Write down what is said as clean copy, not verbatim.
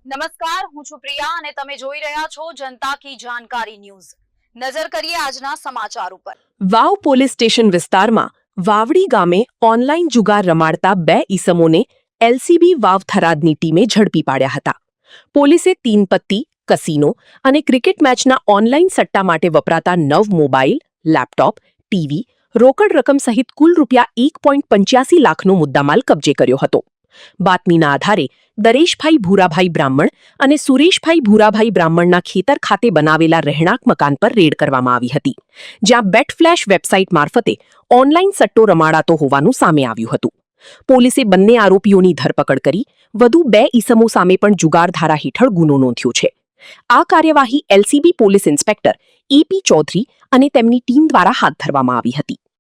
નમસ્કાર, હું છું પ્રિયા અને તમે જોઈ રહ્યા છો જનતા કી જાણકારી ન્યૂઝ। નજર કરીએ આજના સમાચાર ઉપર। વાવ પોલીસ સ્ટેશન વિસ્તારમાં વાવડી ગામે ઓનલાઈન જુગાર રમાડતા 2 ઈસમોને એલસીબી વાવ થરાદની ટીમે ઝડપી પાડ્યા હતા। પોલીસે 3 પત્તી, કસીનો અને ક્રિકેટ મેચના ઓનલાઈન સટ્ટા માટે વપરાતા 9 મોબાઈલ, લેપટોપ, ટીવી, રોકડ રકમ સહિત કુલ ₹1.85 લાખનો મુદ્દામાલ કબજે કર્યો હતો। બાતમીના આધારે દરેશભાઈ ભૂરાભાઈ બ્રાહ્મણ અને સુરેશભાઈ ભૂરાભાઈ બ્રાહ્મણના ખેતર ખાતે બનાવેલા રહેણાંક મકાન પર રેડ કરવામાં આવી હતી, જ્યાં બેટફ્લેશ વેબસાઇટ મારફતે ઓનલાઈન સટ્ટો રમાડાતો હોવાનું સામે આવ્યું હતું। પોલીસે બંને આરોપીઓની ધરપકડ કરી વધુ 2 ઈસમો સામે પણ જુગાર ધારા હેઠળ ગુનો નોંધ્યો છે। આ કાર્યવાહી LCB police inspector AP Chaudhary અને તેમની ટીમ દ્વારા હાથ ધરવામાં આવી હતી।